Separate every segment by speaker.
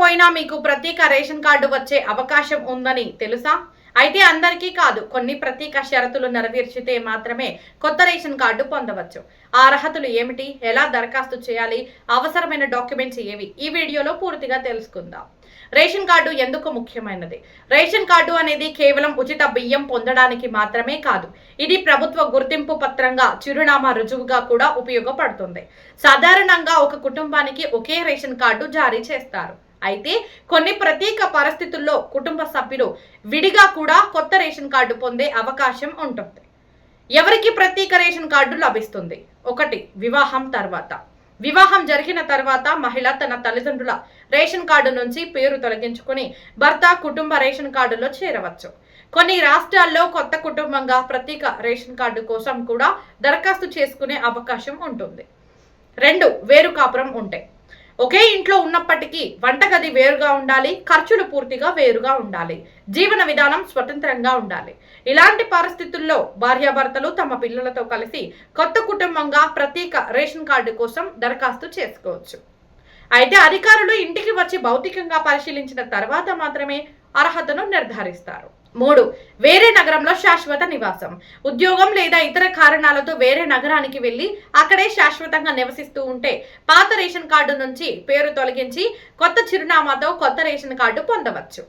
Speaker 1: లేకపోయినా మీకు ప్రత్యేక రేషన్ కార్డు వచ్చే అవకాశం ఉందని తెలుసా? అయితే అందరికీ కాదు, కొన్ని ప్రత్యేక షరతులు నెరవేర్చితే మాత్రమే కొత్త రేషన్ కార్డు పొందవచ్చు. ఆ అర్హతలు ఏమిటి, ఎలా దరఖాస్తు చేయాలి, అవసరమైన డాక్యుమెంట్స్ ఏవి, ఈ వీడియోలో పూర్తిగా తెలుసుకుందాం. రేషన్ కార్డు ఎందుకు ముఖ్యమైనది? రేషన్ కార్డు అనేది కేవలం ఉచిత బియ్యం పొందడానికి మాత్రమే కాదు, ఇది ప్రభుత్వ గుర్తింపు పత్రంగా, చిరునామా రుజువుగా కూడా ఉపయోగపడుతుంది. సాధారణంగా ఒక కుటుంబానికి ఒకే రేషన్ కార్డు జారీ చేస్తారు. అయితే కొన్ని ప్రత్యేక పరిస్థితుల్లో కుటుంబ సభ్యులు విడిగా కూడా కొత్త రేషన్ కార్డు పొందే అవకాశం ఉంటుంది. ఎవరికి ప్రత్యేక రేషన్ కార్డు లభిస్తుంది? 1. వివాహం తర్వాత. వివాహం జరిగిన తర్వాత మహిళ తన తల్లిదండ్రుల రేషన్ కార్డు నుంచి పేరు తొలగించుకుని భర్త కుటుంబ రేషన్ కార్డులో చేరవచ్చు. కొన్ని రాష్ట్రాల్లో కొత్త కుటుంబంగా ప్రత్యేక రేషన్ కార్డు కోసం కూడా దరఖాస్తు చేసుకునే అవకాశం ఉంటుంది. 2. వేరు కాపురం ఉంటే. ఒకే ఇంట్లో ఉన్నప్పటికీ వంటగది వేరుగా ఉండాలి, ఖర్చులు పూర్తిగా వేరుగా ఉండాలి, జీవన విధానం స్వతంత్రంగా ఉండాలి. ఇలాంటి పరిస్థితుల్లో భార్యాభర్తలు తమ పిల్లలతో కలిసి కొత్త కుటుంబంగా ప్రత్యేక రేషన్ కార్డు కోసం దరఖాస్తు చేసుకోవచ్చు. అయితే అధికారులు ఇంటికి వచ్చి భౌతికంగా పరిశీలించిన తర్వాత మాత్రమే అర్హతను నిర్ధారిస్తారు. 3. వేరే నగరంలో శాశ్వత నివాసం. ఉద్యోగం లేదా ఇతర కారణాలతో వేరే నగరానికి వెళ్లి అక్కడే శాశ్వతంగా నివసిస్తూ ఉంటే పాత రేషన్ కార్డు నుంచి పేరు తొలగించి కొత్త చిరునామాతో కొత్త రేషన్ కార్డు పొందవచ్చు.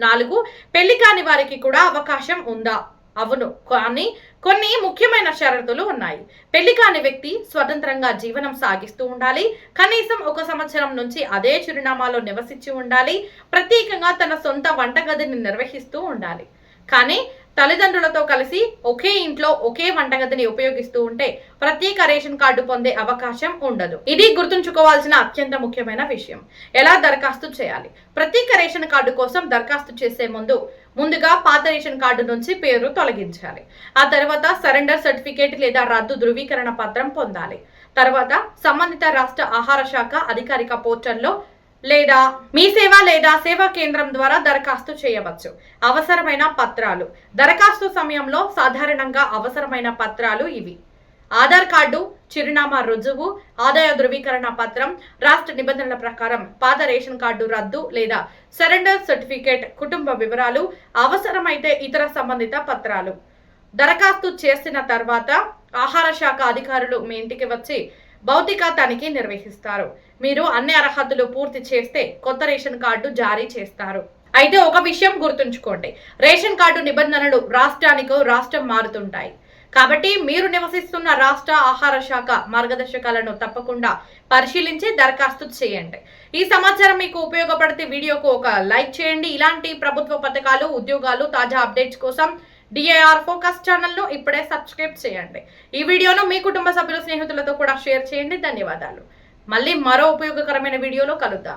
Speaker 1: 4. పెళ్లి కాని వారికి కూడా అవకాశం ఉందా? అవును, కానీ కొన్ని ముఖ్యమైన షరతులు ఉన్నాయి. పెళ్లి కాని వ్యక్తి స్వతంత్రంగా జీవనం సాగిస్తూ ఉండాలి, కనీసం 1 సంవత్సరం నుంచి అదే చిరునామాలో నివసించి ఉండాలి, ప్రత్యేకంగా తన సొంత వంటగదిని నిర్వహిస్తూ ఉండాలి. కానీ తల్లిదండ్రులతో కలిసి ఒకే ఇంట్లో ఒకే వంటగదిని ఉపయోగిస్తూ ఉంటే ప్రత్యేక రేషన్ కార్డు పొందే అవకాశం ఉండదు. ఇది గుర్తుంచుకోవాల్సిన అత్యంత ముఖ్యమైన విషయం. ఎలా దరఖాస్తు చేయాలి? ప్రత్యేక రేషన్ కార్డు కోసం దరఖాస్తు చేసే ముందుగా పాత రేషన్ కార్డు నుంచి పేరు తొలగించాలి. ఆ తర్వాత సరెండర్ సర్టిఫికేట్ లేదా రద్దు ధృవీకరణ పత్రం పొందాలి. తర్వాత సంబంధిత రాష్ట్ర ఆహార శాఖ అధికారిక పోర్టల్లో లేదా మీ సేవ లేదా సేవా కేంద్రం ద్వారా దరఖాస్తు చేయవచ్చు. అవసరమైన పత్రాలు. దరఖాస్తు సమయంలో సాధారణంగా అవసరమైన పత్రాలు ఇవి: ఆధార్ కార్డు, చిరునామా రుజువు, ఆదాయ ధృవీకరణ పత్రం, రాష్ట్ర నిబంధనల ప్రకారం పాత రేషన్ కార్డు రద్దు లేదా సరెండర్ సర్టిఫికేట్, కుటుంబ వివరాలు, అవసరమైతే ఇతర సంబంధిత పత్రాలు. దరఖాస్తు చేసిన తర్వాత ఆహార శాఖ అధికారులు మీ ఇంటికి వచ్చి భౌతిక తనిఖీ నిర్వహిస్తారు. మీరు అన్ని అర్హతలు పూర్తి చేస్తే కొత్త రేషన్ కార్డు జారీ చేస్తారు. అయితే ఒక విషయం గుర్తుంచుకోండి, రేషన్ కార్డు నిబంధనలు రాష్ట్రానికో రాష్ట్రం మారుతుంటాయి. కాబట్టి మీరు నివసిస్తున్న రాష్ట్ర ఆహార శాఖ మార్గదర్శకాలను తప్పకుండా పరిశీలించి దరఖాస్తు చేయండి. ఈ సమాచారం మీకు ఉపయోగపడితే వీడియోకు ఒక లైక్ చేయండి. ఇలాంటి ప్రభుత్వ పథకాలు, ఉద్యోగాలు, తాజా అప్డేట్స్ కోసం DIR ఫోకస్ ఛానల్ను ఇప్పుడే సబ్స్క్రైబ్ చేయండి. ఈ వీడియోను మీ కుటుంబ సభ్యులు, స్నేహితులతో కూడా షేర్ చేయండి. ధన్యవాదాలు. మళ్ళీ మరో ఉపయోగకరమైన వీడియోలో కలుద్దాం.